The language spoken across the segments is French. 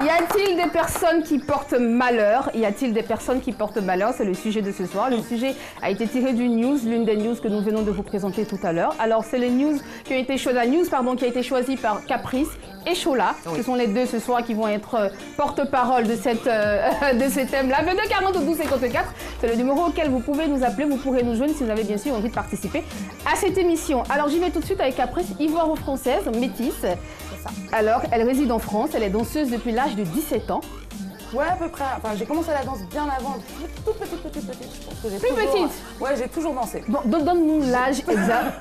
Y a-t-il des personnes qui portent malheur? Y a-t-il des personnes qui portent malheur? C'est le sujet de ce soir. Le sujet a été tiré d'une news, l'une des news que nous venons de vous présenter tout à l'heure. Alors, c'est les news qui ont été qui a été choisie par Caprice et Chola. Oui. Ce sont les deux ce soir qui vont être porte-parole de ce thème-là. 22 40 12 54, c'est le numéro auquel vous pouvez nous appeler. Vous pourrez nous joindre si vous avez bien sûr envie de participer à cette émission. Alors, j'y vais tout de suite avec Caprice, ivoiro-française, métisse. Alors, elle réside en France, elle est danseuse depuis l'âge de 17 ans. Ouais, à peu près. Enfin, j'ai commencé la danse bien avant, toute petite. Je pense que plus petite? Ouais, j'ai toujours dansé. Bon, donne-nous l'âge exact.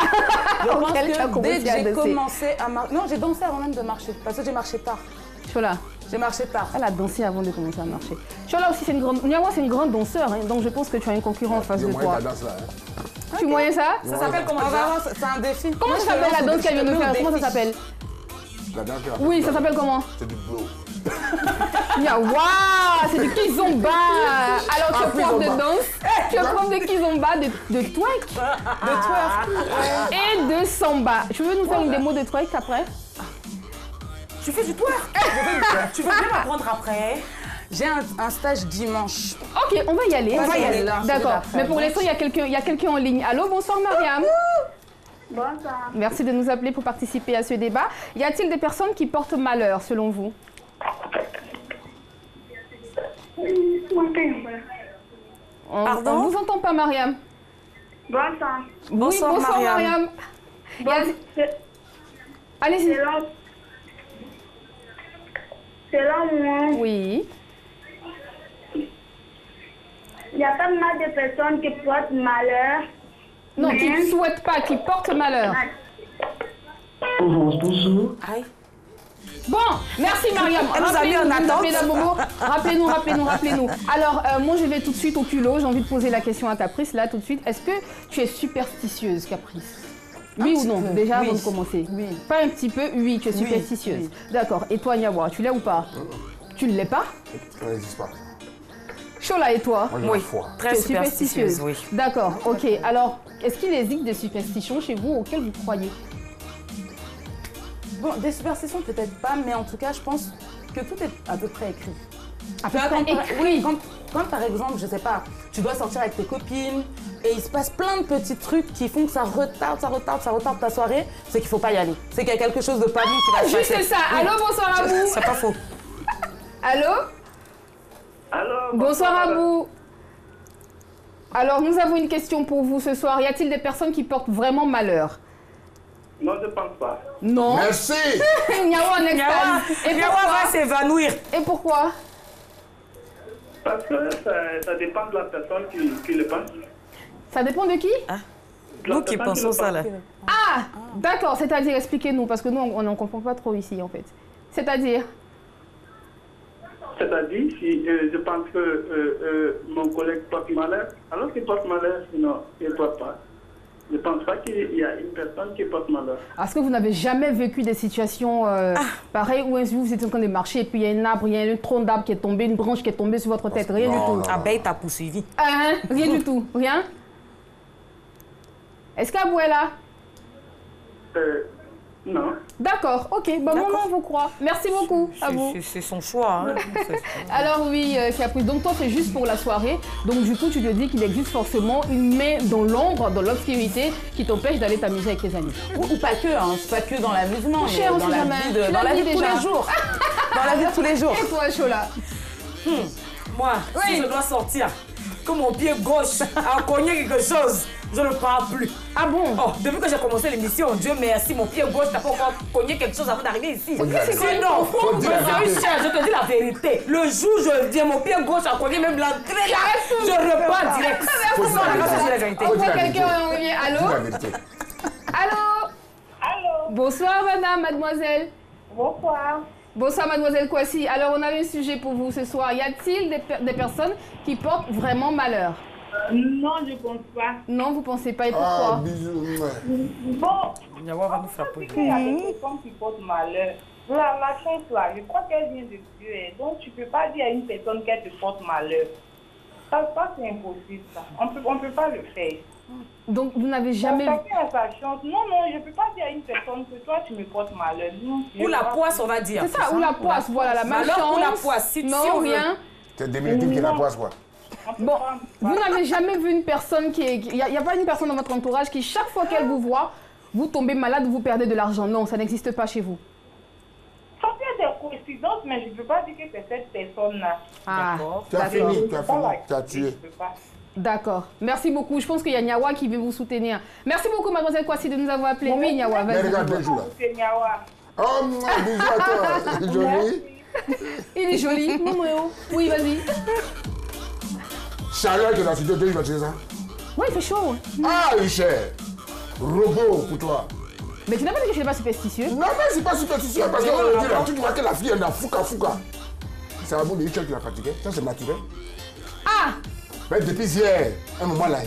Je pense que dès que j'ai commencé à marcher... Non, j'ai dansé avant même de marcher, parce que j'ai marché tard. Chola. J'ai marché tard. Elle a dansé avant de commencer à marcher. Chola aussi, c'est une grande... Niawa, c'est une grande danseur, hein, donc je pense que tu as un concurrent en face de toi. Tu moyens ça? Ça s'appelle comment? C'est un défi. Comment ça s'appelle la danse qu'elle vient de faire? Comment ça s'appelle? Oui, ça s'appelle comment? C'est du blow. Waouh, c'est du kizomba. Alors, tu es prof de danse, tu es prof de kizomba, de twerk, et de samba. Tu veux nous faire une démo de twerk après? Tu fais du twerk? Tu veux bien m'apprendre après? J'ai un stage dimanche. Ok, on va y aller. On va y aller. D'accord. Mais pour l'instant, il y a quelqu'un en ligne. Allô, bonsoir Mariam. Bonsoir. Merci de nous appeler pour participer à ce débat. Y a-t-il des personnes qui portent malheur, selon vous? Pardon? On ne vous entend pas, Mariam. Bonsoir. Bonsoir Mariam. Allez-y. Selon moi, oui. Il n'y a pas mal de personnes qui portent malheur. Non, qui ne souhaitent pas, qui portent malheur. Bonjour. Aïe. Bon, merci Mariam. Rappelez-nous. Alors, moi je vais tout de suite au culot. J'ai envie de poser la question à Caprice, là, tout de suite. Est-ce que tu es superstitieuse, Caprice? Oui ou non? Déjà, avant de commencer. Oui. Pas un petit peu, oui, tu es superstitieuse. Oui. D'accord. Et toi, Niawa, tu l'es ou pas? Tu ne l'es pas? Ça n'existe pas. Chola, et toi? Oui. Très superstitieuse, oui. D'accord, ok. Alors, est-ce qu'il existe des superstitions chez vous auxquelles vous croyez? Bon, des superstitions peut-être pas, mais en tout cas, je pense que tout est à peu près écrit. À peu près écrit? Oui, quand par exemple, je sais pas, tu dois sortir avec tes copines et il se passe plein de petits trucs qui font que ça retarde ta soirée, c'est qu'il faut pas y aller. C'est qu'il y a quelque chose de pas bon qui va se passer. Juste ça. Oui. Allô, bonsoir à vous. C'est pas faux. Allô? Allô? Bonsoir à vous. Alors, nous avons une question pour vous ce soir. Y a-t-il des personnes qui portent vraiment malheur? Non, je ne pense pas. Non. Merci. Niawa en extase. Et Niawa va s'évanouir. Et pourquoi? Parce que ça dépend de la personne qui le pense. Ça dépend de qui? Nous qui pensons ça là. Ah, d'accord. C'est-à-dire, expliquez-nous, parce que nous, on n'en comprend pas trop ici, en fait. C'est-à-dire? C'est-à-dire, si je pense que mon collègue porte malheur, alors qu'il porte malheur, sinon il ne porte pas. Je ne pense pas qu'il y a une personne qui porte malheur. Est-ce que vous n'avez jamais vécu des situations pareilles où vous êtes en train de marcher et puis il y a un arbre, il y a un tronc d'arbre qui est tombé, une branche qui est tombée sur votre tête? Rien du tout. Abeille t'a poursuivi. Rien du tout. Rien? Est-ce qu'Abou est là? Non. D'accord, ok. Bon, maman vous croit. Merci beaucoup à vous. C'est son choix. Hein. Alors oui, Caprice, donc toi c'est juste pour la soirée. Donc du coup tu te dis qu'il existe forcément une main dans l'ombre, dans l'obscurité qui t'empêche d'aller t'amuser avec tes amis. Ou pas que, hein. C'est pas que dans l'amusement, mais on dans la vie de tous les jours. Dans la vie de tous les jours. Et toi, Chola? Moi, si je dois sortir, que mon pied gauche a cogné quelque chose, je ne pars plus. Ah bon? Oh, depuis que j'ai commencé l'émission, Dieu merci, mon pied gauche n'a pas encore cogné quelque chose avant d'arriver ici. Sinon, je suis cher, je te dis la vérité. Le jour où je viens, mon pied gauche a cogné même l'entrée là. Je repars direct. On voit quelqu'un en revient. Allô? Allô? Allô? Bonsoir madame, mademoiselle. Bonsoir. Bonsoir mademoiselle Kouassi. Alors on a un sujet pour vous ce soir. Y a-t-il des personnes qui portent vraiment malheur? Non, je ne pense pas. Non, vous ne pensez pas. Et pourquoi? Bon, Niawa va nous frapper. il y a des personnes qui portent malheur. La chance là, je crois qu'elle vient de Dieu. Donc tu ne peux pas dire à une personne qu'elle te porte malheur. Ça c'est impossible ça. On peut pas le faire. Donc, vous n'avez jamais... Chacun a sa chance. Non, je ne peux pas dire à une personne que toi, tu me portes malheur. Ou la poisse, on va dire. C'est ça, ou la poisse, voilà, la malchance. Malheur ou la poisse, si non, on veut. rien. C'est définitif qui est la poisse, quoi. Bon, vous n'avez jamais vu une personne qui est... Il n'y a pas une personne dans votre entourage qui, chaque fois qu'elle vous voit, vous tombez malade, vous perdez de l'argent. Non, ça n'existe pas chez vous. Ça peut être des coïncidences, mais je ne peux pas dire que c'est cette personne-là. Ah, Tu as d'accord. fini, tu as tué. Je peux pas. D'accord. Merci beaucoup. Je pense qu'il y a Nyawa qui veut vous soutenir. Merci beaucoup, mademoiselle Kwasi, de nous avoir appelé. Oui, Nyawa, Mais vas-y. regarde, joue là. C'est Nyawa. Oh, bisous à toi. Joli. Il est joli. Moumouéo. Oui, vas-y. Chaleur de la cité, tu vas tuer ça? Oui, il fait chaud. Ah, Richard. Robot pour toi. Mais tu n'as pas dit que je n'étais pas superstitieux. Non, mais c'est pas superstitieux parce que tu vois que la fille elle a fouca. C'est un bon de Richard qui l'a fatigué. Ça, c'est naturel. Ah! Mais depuis hier, un moment là.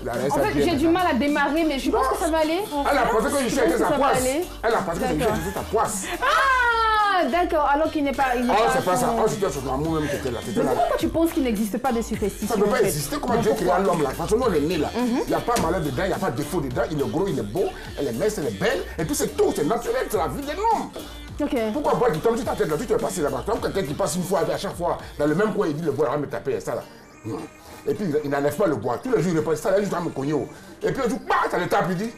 En fait, j'ai du mal à démarrer, mais je pense que ça va aller. Elle a pensé que Richard était sa poisse. aller. Elle a pensé que Richard était sa poisse. Ah! D'accord, alors qu'il n'est pas... Oh, c'est pas ça. Oh, c'était sur l'amour même qui était là. Mais pourquoi tu penses qu'il n'existe pas de superstition? Ça ne peut en pas fait? exister. Comment Dieu créa l'homme là? Parce que nous, on est né là. Il n'y a pas malheur dedans, il n'y a pas de défaut dedans. Il est gros, il est beau, elle est mince, elle est belle. Et puis c'est tout, c'est naturel, c'est la vie d'un homme. Ok. Pourquoi boire qui tombe sur ta tête là? Tu es passé là-bas. Comme quelqu'un qui passe une fois à chaque fois dans le même coin, il dit le bois, il va me taper ça là. Non. Et puis il n'enlève pas le bois. Tous les jours, il répète ça, là, il va me cogner. Et puis un jour, bah, ça le tape, il dit.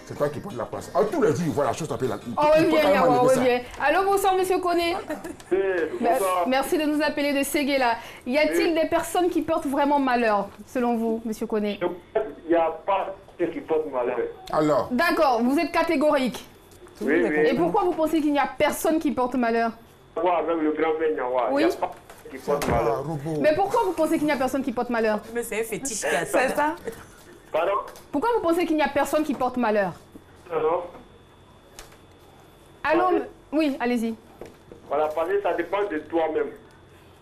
C'est toi qui portes la place. Alors, tous les jours, il voit la chose taper là. Oh, oui, bien, Yawa, oui, bien. Allô, bonsoir, monsieur Koné. Bonsoir. Merci de nous appeler de Séguéla. Y a-t-il des personnes qui portent vraiment malheur, selon vous, monsieur Koné? Il n'y a pas ceux qui portent malheur. Alors, D'accord, vous êtes catégorique. Oui, Et oui. pourquoi vous pensez qu'il n'y a personne qui porte malheur? Avec le grand père Nyawa, il Oui. n'y a pas ceux qui portent ah, malheur. robot. Mais pourquoi vous pensez qu'il n'y a personne qui porte malheur? Mais c'est un fétiche qui a ça. C'est ça? Pardon? Pourquoi vous pensez qu'il n'y a personne qui porte malheur? Non. Allô? Oui, allez-y. Voilà, parce que ça dépend de toi-même.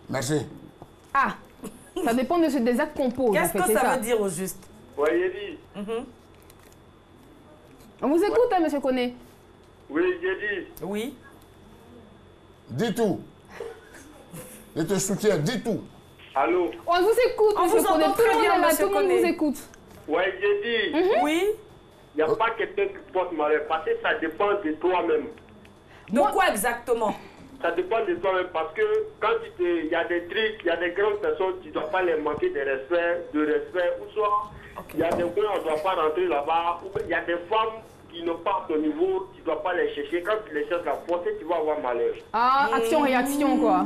Merci. Ah, ça dépend des actes qu'on pose, en Qu'est-ce fait, que c'est ça veut dire au juste? Voyez dit. On vous écoute, hein, monsieur Koné. Oui, j'ai dit. Oui. Dis tout. Je te soutiens, dis tout. Allô? On vous écoute, On monsieur vous Koné. entend Tout le très monde bien, est là, monsieur tout le monde Koné. vous écoute. Ouais, j'ai dit. Oui. Il n'y a pas quelqu'un qui porte malheur parce que ça dépend de toi-même. De quoi exactement? Ça dépend de toi-même parce que quand il y a des trucs, il y a des grandes personnes, tu ne dois pas les manquer de respect, ou soit il y a des coins, on ne doit pas rentrer là-bas, ou il y a des femmes qui n'ont pas ton niveau, tu ne dois pas les chercher. Quand tu les cherches la forcer, tu vas avoir malheur. Ah, action-réaction, quoi.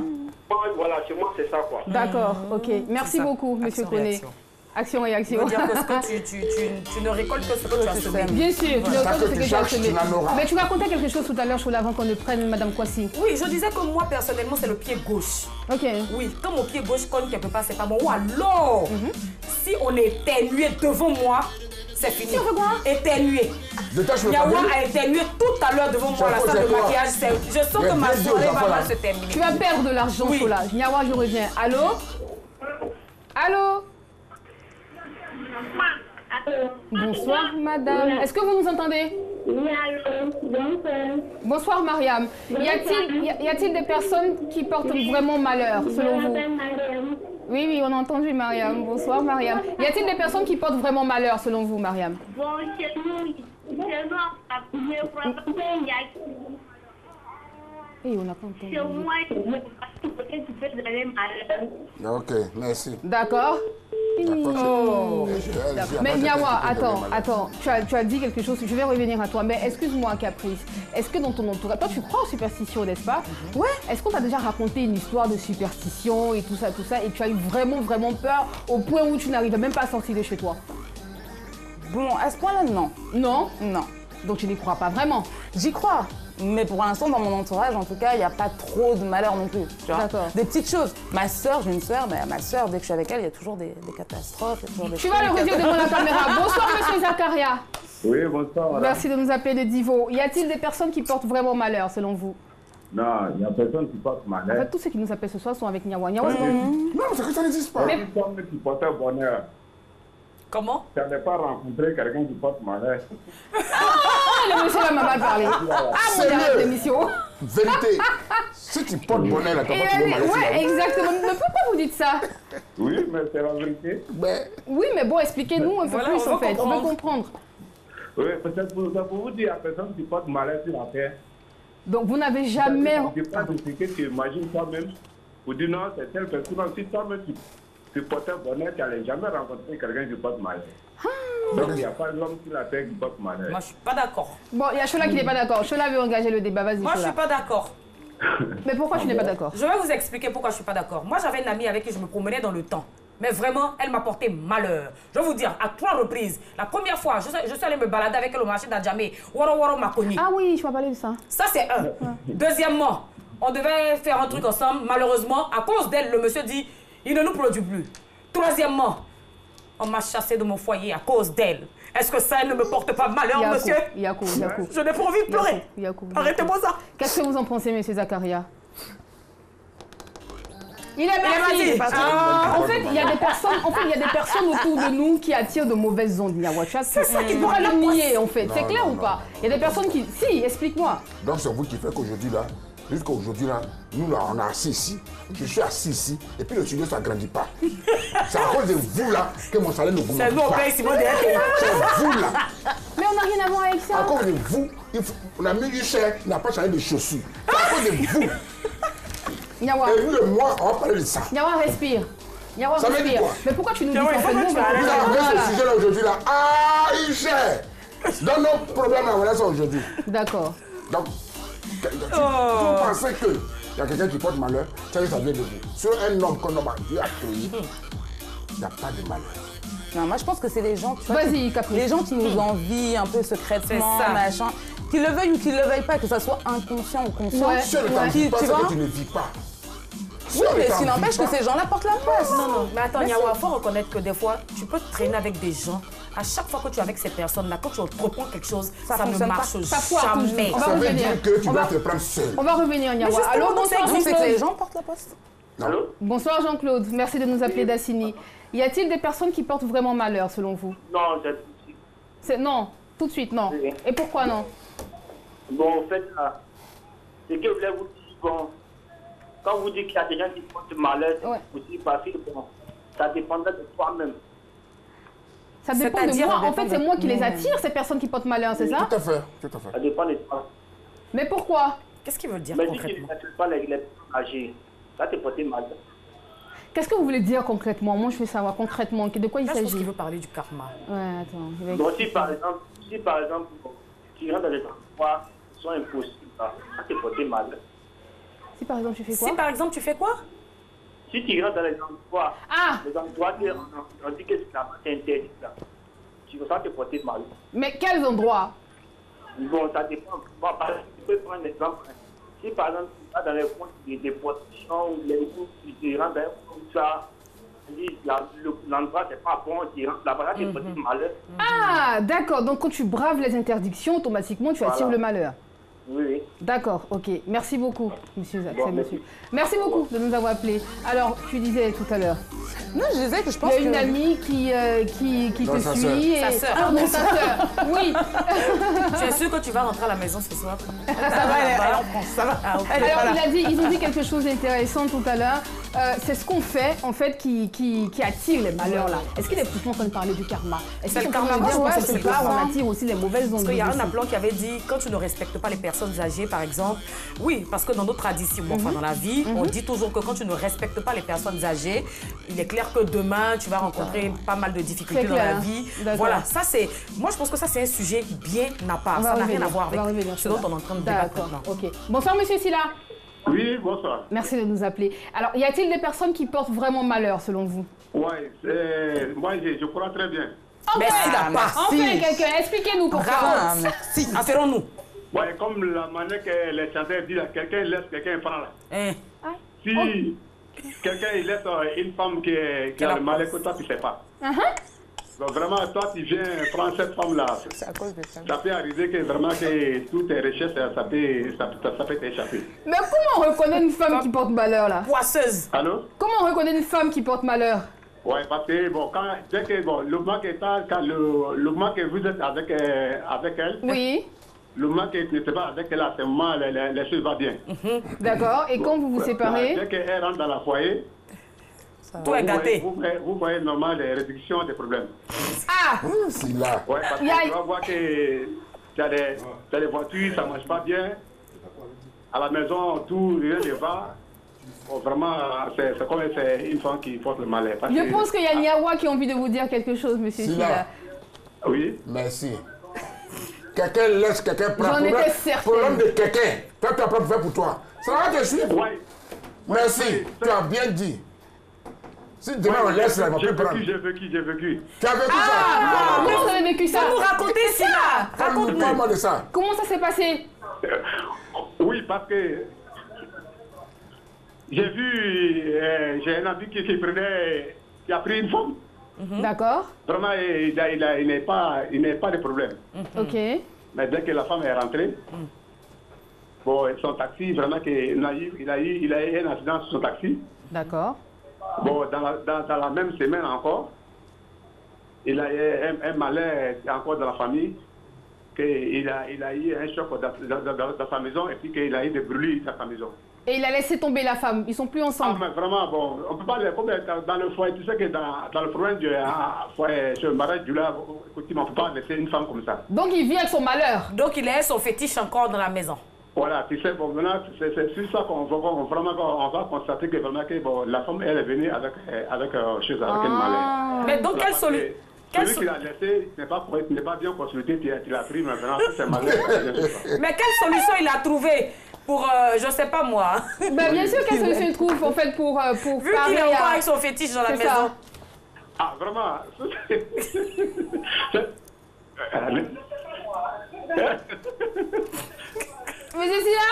Voilà, chez moi, c'est ça, quoi. D'accord, ok. Merci ça. beaucoup, monsieur Koné. Action-réaction. Action-réaction. Ça veut dire que ce que tu ne récoltes que ce que tu as semé. Bien sûr, tu ne Ça racontes que ce tu que tu as cherches, semé. tu n'en auras. Mais tu racontais quelque chose tout à l'heure, Chola, avant qu'on ne prenne madame Kwasi. Oui, je disais que moi, personnellement, c'est le pied gauche. Ok. Oui, quand mon pied gauche cogne quelque part, c'est pas bon. Ou alors, si on est éternué devant moi, c'est fini. Si on fait quoi? Éternué. Détache le Yawa papier. a éternué tout à l'heure devant moi à la C'est salle de toi. maquillage. Je sens Mais que ma bien sûr, soirée ça va va. mal se terminer. Tu vas perdre de l'argent, Oui. Chola. Nyawa, je reviens. Allô? Allô? Bonsoir, madame. Est-ce que vous nous entendez? Bonsoir, Mariam. Y a-t-il des personnes qui portent vraiment malheur, selon vous? Oui, oui, on a entendu, Mariam. Bonsoir, Mariam. Y a-t-il des personnes qui portent vraiment malheur, selon vous, Mariam? Bon, chez nous, Oui, on n'a pas entendu. chez moi, peut-être tu peux donner malheur. Ok, merci. D'accord. Oh. Mais Nyawa, attends, tu as dit quelque chose, je vais revenir à toi, mais excuse-moi Caprice, est-ce que dans ton entourage, toi tu crois aux superstitions, n'est-ce pas? Ouais. Est-ce qu'on t'a déjà raconté une histoire de superstition et tout ça, et tu as eu vraiment peur au point où tu n'arrivais même pas à sortir de chez toi? Bon, à ce point-là, non. Non? Non. Donc tu n'y crois pas vraiment? J'y crois. Mais pour l'instant, dans mon entourage, en tout cas, il n'y a pas trop de malheur non plus. Tu vois. D'accord. Des petites choses. Ma soeur, j'ai une soeur, mais ma soeur, dès que je suis avec elle, il y a toujours des catastrophes. Il y a toujours des Tu vas le redire devant la caméra. Bonsoir monsieur Zakaria. Oui, bonsoir. Madame. Merci de nous appeler de Divo. Y a-t-il des personnes qui portent vraiment malheur selon vous? Non, il n'y a personne qui porte En malheur. fait, tous ceux qui nous appellent ce soir sont avec Nyawa. Nyawa, Non, c'est que ça n'existe pas. Il y a une femme qui portait bonheur. Comment? Tu n'avais pas rencontré quelqu'un qui porte malheur. le monsieur là m'a mal parlé. Ah, mon dernier d'émission. Vérité. Si tu portes bonheur, là, tu vas mal. Ouais, exactement. Mais pourquoi vous dites ça? Oui, mais c'est la vérité. Oui, mais bon, expliquez-nous un peu plus, en fait. On veut comprendre. Oui, peut-être pour vous dire à personne qui porte malheur sur la terre. Donc, vous n'avez jamais... Je ne sais pas de ce que tu imagines toi-même. Vous dites non, c'est telle personne. Si toi-même tu portais bonheur, tu n'allais jamais rencontrer quelqu'un qui porte malheur. Donc, il n'y a pas d'homme sur la terre qui porte malheur. Moi, je suis pas d'accord. Bon, il y a Chola qui n'est pas d'accord. Chola veut engager le débat. Vas-y, Moi, je Chola. suis pas d'accord. Mais pourquoi tu n'es pas d'accord? Je vais vous expliquer pourquoi je suis pas d'accord. Moi, j'avais une amie avec qui je me promenais dans le temps. Mais vraiment, elle m'a porté malheur. Je vais vous dire, à 3 reprises. La première fois, je suis allée me balader avec elle au marché d'Adjamé. Waro Waro m'a cogné. Ah oui, je m'as parlé de ça. Ça, c'est un. Deuxièmement, on devait faire un truc ensemble. Malheureusement, à cause d'elle, le monsieur dit, il ne nous produit plus. Troisièmement, on m'a chassé de mon foyer à cause d'elle. Est-ce que ça, elle ne me porte pas malheur, monsieur? Yakou. Je n'ai pas envie de pleurer. Arrêtez-moi ça. Qu'est-ce que vous en pensez, monsieur Zakaria? Il est parti. En fait, il y a des personnes autour de nous qui attirent de mauvaises ondes, Nyawacha. C'est ça qui pourra le nier, en fait. C'est clair ou pas? Il y a des personnes qui... Si, explique-moi. Donc c'est vous qui faites qu'aujourd'hui là, jusqu'à aujourd'hui là, nous là, on est assis ici, je suis assis ici, et puis le studio ça ne grandit pas. C'est à cause de vous là que mon salaire ne augmente pas. C'est nous, on paye Simon derrière. C'est vous là. Mais on n'a rien à voir avec ça. À cause de vous, on a mis une chair, il n'a pas changé de chaussures. C'est à cause de vous. Nyawa. Et nous, moi, on va parler de ça. Nyawa, respire. Nyawa, Ça veut dire respire. quoi? Mais pourquoi tu nous dis Nyawa, qu'en fait, nous, Vous avez ce sujet là aujourd'hui là. Ah, une chair. Dans nos problèmes, on a ça aujourd'hui. D'accord. Donc, vous pensez qu'il y a quelqu'un qui porte malheur, ça vient de vous. Sur un homme qu'on a Dieu a créé, il n'y a pas de malheur. Non, moi je pense que c'est les gens, tu vois, Vas-y, Capri. les gens qui nous envient un peu secrètement, C'est ça. machin, qu'ils le veuillent ou qu'ils le veuillent pas, que ça soit inconscient ou conscient. Ouais. Si on ne t'en Tu dit pas, c'est vois? que tu ne vis pas. Si Oui, on ne mais t'en ce qui dit n'empêche pas- que ces gens-là portent la place. Non. Mais attends, Nyawa, il faut reconnaître que des fois, tu peux traîner avec des gens. À chaque fois que tu es avec ces personnes-là, quand tu reprends quelque chose, Ça ça ne fonctionne marche Ça foire jamais. toujours. On va Ça veut revenir. dire que tu On dois va- te prendre seul. On va revenir, Nyawa. justement, Allô, donc, bonsoir, Donc c'est que les Jean-Claude. gens portent la poste. Allô? Bonsoir, Jean-Claude. Merci de nous appeler d'Assini. Y a-t-il des personnes qui portent vraiment malheur, selon vous? Non, Non, tout de suite, non. Oui. Et pourquoi non? bon, en fait, là, ce que je voulais vous dire, bon, quand vous dites qu'il y a des gens qui portent malheur, Ouais. c'est aussi parce que bon, ça dépendra de toi-même. Ça dépend de C'est-à-dire, moi. ça En fait, dépend c'est de moi qui les nous-mêmes. attire, ces personnes qui portent malheur, c'est ça? Tout à fait, tout à fait. Ça dépend de toi. Mais pourquoi? Qu'est-ce qu'il veut dire Mais si tu concrètement? ne t'attires pas les personnes âgées, ça te porte malheur. Qu'est-ce que vous voulez dire concrètement? Moi, je veux savoir concrètement de quoi il Là, je pense s'agit. qu'il veut parler du karma. Ouais, attends. je vais- Donc, si par exemple, bon, tu rentres dans des endroits qui sont impossibles, ça te porte malheur. Si par exemple, tu fais quoi? Si par exemple, tu fais quoi? Si tu rentres dans les endroits, Ah! que on dit que c'est interdit, là, tu vas te porter malheur. Mais quels endroits? Bon, ça dépend. Bon, par exemple, tu peux prendre un exemple. Si par exemple, tu vas dans les points de positions ou les où tu rentres dans un coin où ça, l'endroit c'est pas bon, tu rentres là-bas, là, tu peux te malheur. Ah, d'accord. Donc, quand tu braves les interdictions, automatiquement, tu attires Voilà. le malheur. Oui. D'accord, ok. Merci beaucoup, monsieur Zach. Bon, c'est merci. monsieur. Merci beaucoup de nous avoir appelés. Alors, tu disais tout à l'heure, Non, je disais que je il pense y a que... une amie qui Non, te sa suit. sœur. Et... Sa sœur. Ah, non, sa sœur. Oui. Tu es sûr que tu vas rentrer à la maison ce soir? Ça va, elle est en France, ça va. Ah, ok. Elle est pas Alors, là. ils ont dit quelque chose d'intéressant tout à l'heure. C'est ce qu'on fait, en fait, qui attire les malheurs, là. Est-ce qu'il est plus en train de parler du karma? Est-ce C'est qu'ils le sont en train karma, de dire, moi, je ouais, pense que c'est c'est pas, le on karma. attire aussi les mauvaises ondes. Parce qu'il y a un aussi. appelant qui avait dit, quand tu ne respectes pas les personnes âgées, par exemple, oui, parce que dans nos traditions, enfin dans la vie, on dit toujours que quand tu ne respectes pas les personnes âgées, il est clair que demain, tu vas rencontrer pas mal de difficultés C'est dans la clair. vie. D'accord. Voilà, ça c'est... Moi, je pense que ça, c'est un sujet bien à part. On va Ça n'a revenir, rien à voir on va avec revenir ce sur dont ça. on est en train de débattre D'accord, maintenant. ok. Bonsoir, monsieur Silla. Oui, bonsoir. Merci de nous appeler. Alors, y a-t-il des personnes qui portent vraiment malheur, selon vous? Ouais, moi je crois très bien. Merci Ah, la merci. part. Enfin, quelqu'un, expliquez-nous pourquoi. Ah, merci. Affairons-nous. Ouais, comme la manière que les chanteurs disent, quelqu'un laisse, quelqu'un prend là. Hein. Si quelqu'un il laisse une femme qui a le malheur que toi tu ne sais pas. Donc vraiment, toi tu viens prendre cette femme-là. C'est à cause de ça. Ça peut arriver que vraiment que toutes tes recherches, ça peut t'échapper. Mais comment on reconnaît une femme qui porte malheur, là? Poisseuse. Allô? Comment on reconnaît une femme qui porte malheur? Ouais, parce que bon, dès que bon, le moment que vous êtes avec elle, Oui. le moment qu'elle n'était pas avec elle à ce moment, les choses vont bien. D'accord. Et quand vous vous séparez? Dès qu'elle rentre dans la foyer, tout est gâté. Vous voyez normalement les réductions des problèmes. Ah! C'est là. Ouais, parce que tu vas voir que tu as des voitures, ça ne marche pas bien. À la maison, tout, rien ne va. Bon, vraiment, c'est comme une femme qui porte le malheur. Je pense qu'il y a Niawa qui a envie de vous dire quelque chose, monsieur Silla. Oui. Merci. Quelqu'un laisse, quelqu'un prend. J'en étais certaine. Problème de quelqu'un. Toi, tu as pas fait pour toi. Ça va te suivre. Ouais. Merci. Tu as bien dit. Si demain on laisse là, on va plus prendre. J'ai vécu. Tu as vécu ça? Comment vous avez vécu ça? Vous racontez Silla. Parle-moi de ça. Comment ça s'est passé? Oui, parce que j'ai vu, j'ai un ami qui a pris une femme. D'accord. Vraiment, il n'est pas de problème. Ok. Mais dès que la femme est rentrée, bon, son taxi, vraiment, il a eu un accident sur son taxi. D'accord. Bon, dans la même semaine encore, il a eu un malheur encore dans la famille, qu'il a eu un choc dans sa maison et puis qu'il a eu des brûlures dans sa maison. Et il a laissé tomber la femme. Ils sont plus ensemble. Ah, mais vraiment, bon, on peut pas, comme dans le foyer, tu sais que dans le problème du foyer, sur le mariage du là, on ne peut pas laisser une femme comme ça. Donc il vit avec son malheur. Donc il a son fétiche encore dans la maison. Voilà, tu sais, bon, maintenant, c'est sur ça qu'on va constater que vraiment que bon, la femme, elle est venue avec un malheur. Mais donc quelle solution? Celui qui l'a laissé n'est pas bien consulté, tu l'as pris maintenant, c'est malheur. Mais quelle solution il a trouvé pour, je sais pas moi. Bah, bien sûr, quelle solution il trouve en fait pour vu qu'il est encore avec son fétiche dans la maison. Ça. Ah, vraiment. Monsieur Silla?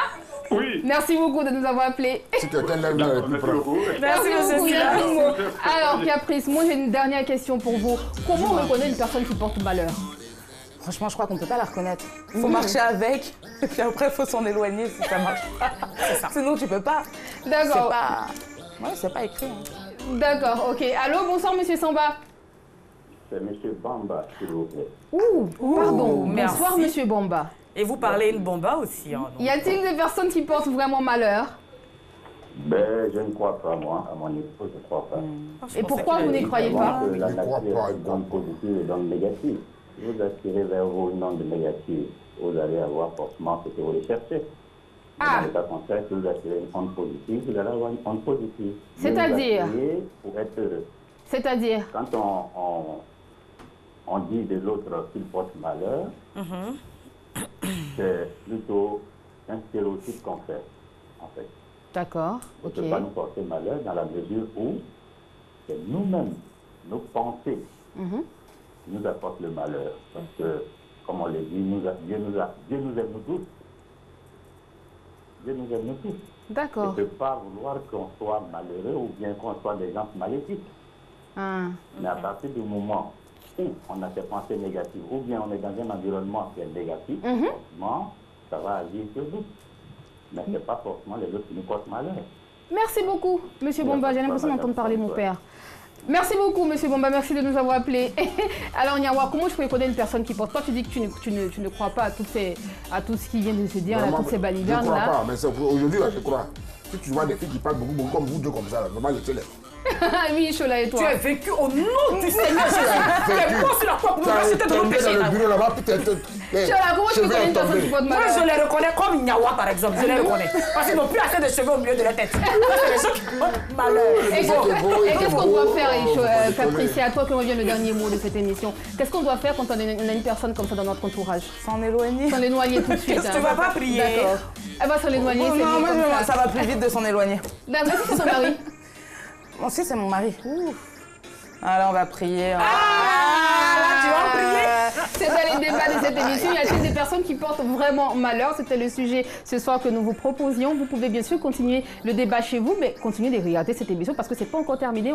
Oui. Merci beaucoup de nous avoir appelés. Si quelqu'un lève le plus proche. Merci, monsieur Silla. Alors, Caprice, moi j'ai une dernière question pour vous. Comment on reconnaît une personne qui porte malheur? Franchement, je crois qu'on ne peut pas la reconnaître. Il faut marcher avec, et puis après, il faut s'en éloigner si ça marche pas. Sinon, tu peux pas. D'accord. C'est pas écrit. Hein. D'accord, ok. Allô, bonsoir, monsieur Samba. C'est monsieur Bamba, s'il vous plaît. Pardon. Merci. Bonsoir, monsieur Bamba. Et vous parlez une bomba aussi. Hein, y a-t-il des personnes qui portent vraiment malheur? Ben, je ne crois pas, moi. À mon épouse, je ne crois pas. Et pourquoi vous n'y croyez pas? La nature est une onde positive et une onde négative. Si vous attirez vers vous une onde négative, vous allez avoir forcément ce que vous recherchez. Dans le cas contraire, si vous attirez une onde positive, vous allez avoir une onde positive. C'est-à-dire? Pour être heureux. C'est-à-dire? Quand on dit de l'autre qu'il porte malheur, c'est plutôt un stéréotype qu'on fait, en fait. D'accord, ok. On ne peut pas nous porter malheur dans la mesure où c'est nous-mêmes, nos pensées, qui nous apportent le malheur. Parce que, comme on l'a dit, Dieu nous aime nous tous. Dieu nous aime nous tous. D'accord. Il ne peut pas vouloir qu'on soit malheureux ou bien qu'on soit des gens maléfiques. Mais à partir du moment où on a ces pensées négatives, ou bien on est dans un environnement qui est négatif, forcément, ça va agir sur nous. Mais ce n'est pas forcément les autres qui nous portent malheur. Merci beaucoup, monsieur Bomba. J'ai l'impression d'entendre parler mon père. Merci beaucoup, monsieur Bomba. Merci de nous avoir appelés. Alors, Niawa, comment je peux connaître une personne qui porte? Toi, tu dis que tu ne crois pas à tout ce qui vient de se dire, à toutes ces balivernes là. Je ne crois pas, mais aujourd'hui, je crois. Si tu vois des filles qui parlent beaucoup, comme vous deux comme ça, normalement, je te lève. Oui, Chola et toi. Tu as vécu au nom du Seigneur Jésus. Tu es bon sur la croix pour nous racheter de nos péchés. Dans le bureau là-bas, peut-être. Chola, comment tu connais une personne qui porte malheur? Moi, je les reconnais comme Niawa, par exemple. Je les reconnais. Parce qu'ils n'ont plus assez de cheveux au milieu de la tête. Ça, c'est les gens qui portent malheur. Et qu'est-ce qu'on doit faire, Caprice? C'est à toi que revient le dernier mot de cette émission. Qu'est-ce qu'on doit faire quand on a une personne comme ça dans notre entourage? S'en éloigner. S'en éloigner tout de suite. Tu ne vas pas prier. D'accord. Elle va s'en éloigner, c'est Non, mieux comme moi, ça va plus vite de s'en éloigner. D'accord, c'est son mari. Moi aussi, c'est mon mari. Alors, on va prier. Là, tu vas prier. C'était le débat de cette émission. Y a-t-il des personnes qui portent vraiment malheur? C'était le sujet ce soir que nous vous proposions. Vous pouvez bien sûr continuer le débat chez vous, mais continuez de regarder cette émission parce que c'est pas encore terminé.